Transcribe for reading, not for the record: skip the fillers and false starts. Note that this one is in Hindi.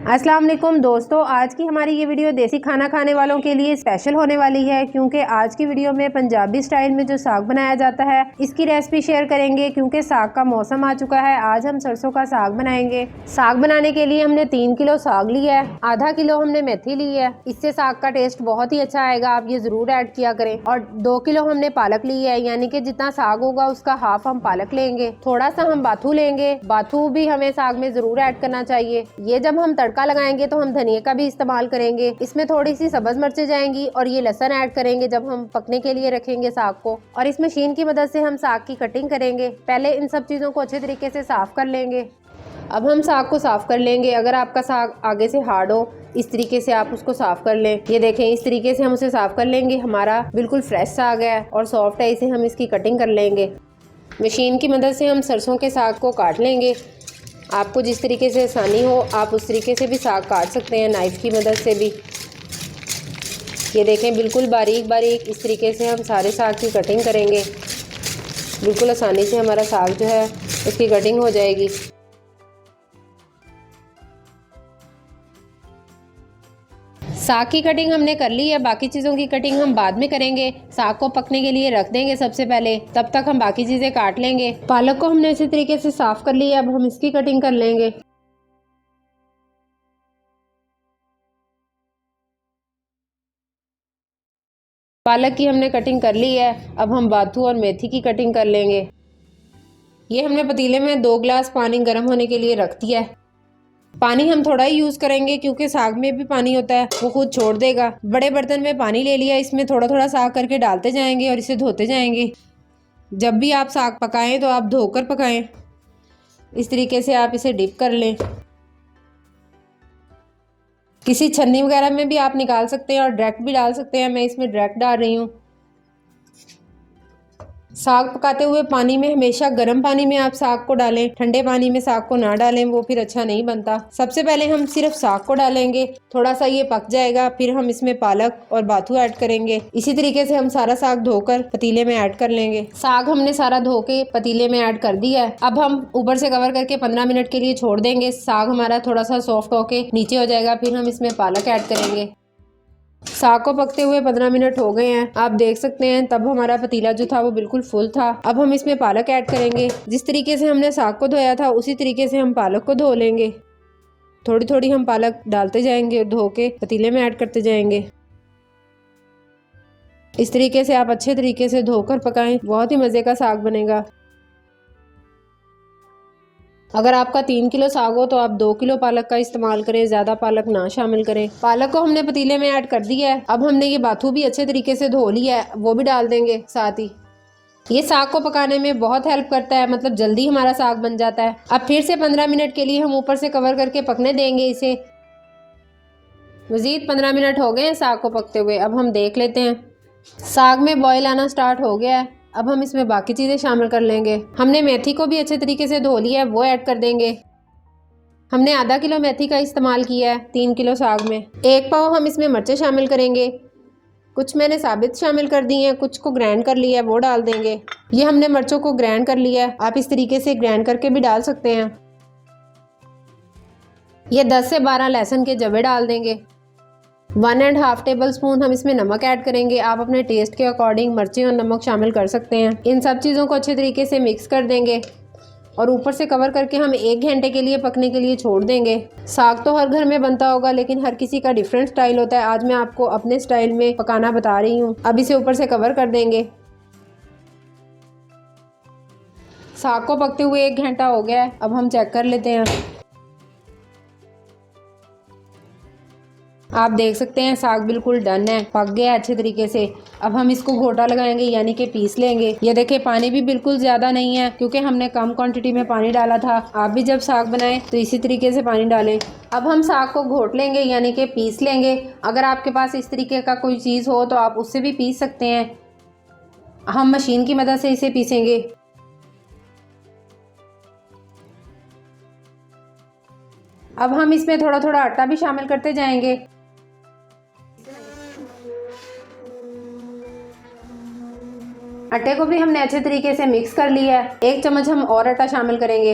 अस्सलाम वालेकुम दोस्तों, आज की हमारी ये वीडियो देसी खाना खाने वालों के लिए स्पेशल होने वाली है क्योंकि आज की वीडियो में पंजाबी स्टाइल में जो साग बनाया जाता है इसकी रेसिपी शेयर करेंगे। क्योंकि साग का मौसम आ चुका है, आज हम सरसों का साग बनाएंगे। साग बनाने के लिए हमने 3 किलो साग लिया है, आधा किलो हमने मेथी ली है। इससे साग का टेस्ट बहुत ही अच्छा आएगा, आप ये जरूर ऐड किया करें। और 2 किलो हमने पालक ली है, यानी कि जितना साग होगा उसका हाफ हम पालक लेंगे। थोड़ा सा हम बाथू लेंगे, बाथू भी हमें साग में जरूर ऐड करना चाहिए। ये जब हम तड़का लगाएंगे तो हम धनिया का भी इस्तेमाल करेंगे। इसमें थोड़ी सी सब्ज मिर्चें जाएंगी और ये लहसुन ऐड करेंगे जब हम पकने के लिए रखेंगे साग को। और इस मशीन की मदद से हम साग की कटिंग करेंगे। पहले इन सब चीज़ों को अच्छे तरीके से साफ कर लेंगे। अब हम साग को साफ कर लेंगे। अगर आपका साग आगे से हार्ड हो, इस तरीके से आप उसको साफ कर लें। ये देखें, इस तरीके से हम उसे साफ कर लेंगे। हमारा बिल्कुल फ्रेश साग है और सॉफ्ट है, इसे हम इसकी कटिंग कर लेंगे। मशीन की मदद से हम सरसों के साग को काट लेंगे। आपको जिस तरीके से आसानी हो आप उस तरीके से भी साग काट सकते हैं, नाइफ़ की मदद से भी। ये देखें, बिल्कुल बारीक बारीक इस तरीके से हम सारे साग की कटिंग करेंगे। बिल्कुल आसानी से हमारा साग जो है उसकी कटिंग हो जाएगी। साग की कटिंग हमने कर ली है, बाकी चीज़ों की कटिंग हम बाद में करेंगे। साग को पकने के लिए रख देंगे सबसे पहले, तब तक हम बाकी चीज़ें काट लेंगे। पालक को हमने अच्छे तरीके से साफ कर लिया, अब हम इसकी कटिंग कर लेंगे। पालक की हमने कटिंग कर ली है, अब हम बाथू और मेथी की कटिंग कर लेंगे। ये हमने पतीले में 2 गिलास पानी गर्म होने के लिए रख दिया है। पानी हम थोड़ा ही यूज़ करेंगे क्योंकि साग में भी पानी होता है, वो खुद छोड़ देगा। बड़े बर्तन में पानी ले लिया, इसमें थोड़ा थोड़ा साग करके डालते जाएंगे और इसे धोते जाएंगे। जब भी आप साग पकाएं तो आप धोकर पकाएं। इस तरीके से आप इसे डिप कर लें। किसी छन्नी वगैरह में भी आप निकाल सकते हैं और डायरेक्ट भी डाल सकते हैं। मैं इसमें डायरेक्ट डाल रही हूँ। साग पकाते हुए पानी में हमेशा गर्म पानी में आप साग को डालें, ठंडे पानी में साग को ना डालें, वो फिर अच्छा नहीं बनता। सबसे पहले हम सिर्फ साग को डालेंगे, थोड़ा सा ये पक जाएगा, फिर हम इसमें पालक और बाथू ऐड करेंगे। इसी तरीके से हम सारा साग धोकर पतीले में ऐड कर लेंगे। साग हमने सारा धो के पतीले में ऐड कर दिया है। अब हम ऊपर से कवर करके 15 मिनट के लिए छोड़ देंगे। साग हमारा थोड़ा सा सॉफ्ट होके नीचे हो जाएगा, फिर हम इसमें पालक ऐड करेंगे। साग को पकते हुए 15 मिनट हो गए हैं, आप देख सकते हैं। तब हमारा पतीला जो था वो बिल्कुल फुल था। अब हम इसमें पालक ऐड करेंगे। जिस तरीके से हमने साग को धोया था उसी तरीके से हम पालक को धो लेंगे। थोड़ी थोड़ी हम पालक डालते जाएंगे, धो के पतीले में ऐड करते जाएंगे। इस तरीके से आप अच्छे तरीके से धोकर पकाएं, बहुत ही मज़े का साग बनेगा। अगर आपका 3 किलो साग हो तो आप 2 किलो पालक का इस्तेमाल करें, ज़्यादा पालक ना शामिल करें। पालक को हमने पतीले में ऐड कर दिया है। अब हमने ये बाथू भी अच्छे तरीके से धो लिया है, वो भी डाल देंगे साथ ही। ये साग को पकाने में बहुत हेल्प करता है, मतलब जल्दी हमारा साग बन जाता है। अब फिर से 15 मिनट के लिए हम ऊपर से कवर करके पकने देंगे इसे। मज़ीद 15 मिनट हो गए हैं साग को पकते हुए। अब हम देख लेते हैं, साग में बॉयल आना स्टार्ट हो गया है। अब हम इसमें बाकी चीज़ें शामिल कर लेंगे। हमने मेथी को भी अच्छे तरीके से धो लिया है, वो ऐड कर देंगे। हमने आधा किलो मेथी का इस्तेमाल किया है 3 किलो साग में। 1 पाव हम इसमें मिर्चें शामिल करेंगे। कुछ मैंने साबित शामिल कर दी हैं, कुछ को ग्राइंड कर लिया है, वो डाल देंगे। ये हमने मिर्चों को ग्राइंड कर लिया है, आप इस तरीके से ग्राइंड करके भी डाल सकते हैं। ये 10 से 12 लहसुन के जवे डाल देंगे। 1.5 टेबल स्पून हम इसमें नमक ऐड करेंगे। आप अपने टेस्ट के अकॉर्डिंग मिर्ची और नमक शामिल कर सकते हैं। इन सब चीज़ों को अच्छे तरीके से मिक्स कर देंगे और ऊपर से कवर करके हम 1 घंटे के लिए पकने के लिए छोड़ देंगे। साग तो हर घर में बनता होगा, लेकिन हर किसी का डिफरेंट स्टाइल होता है। आज मैं आपको अपने स्टाइल में पकाना बता रही हूँ। अब इसे ऊपर से कवर कर देंगे। साग को पकते हुए 1 घंटा हो गया है, अब हम चेक कर लेते हैं। आप देख सकते हैं साग बिल्कुल डन है, पक गया अच्छे तरीके से। अब हम इसको घोटा लगाएंगे, यानी कि पीस लेंगे। ये देखिए, पानी भी बिल्कुल ज़्यादा नहीं है क्योंकि हमने कम क्वांटिटी में पानी डाला था। आप भी जब साग बनाएं तो इसी तरीके से पानी डालें। अब हम साग को घोट लेंगे, यानी कि पीस लेंगे। अगर आपके पास इस तरीके का कोई चीज़ हो तो आप उससे भी पीस सकते हैं। हम मशीन की मदद से इसे पीसेंगे। अब हम इसमें थोड़ा थोड़ा आटा भी शामिल करते जाएंगे। आटे को भी हमने अच्छे तरीके से मिक्स कर लिया है। 1 चम्मच हम और आटा शामिल करेंगे।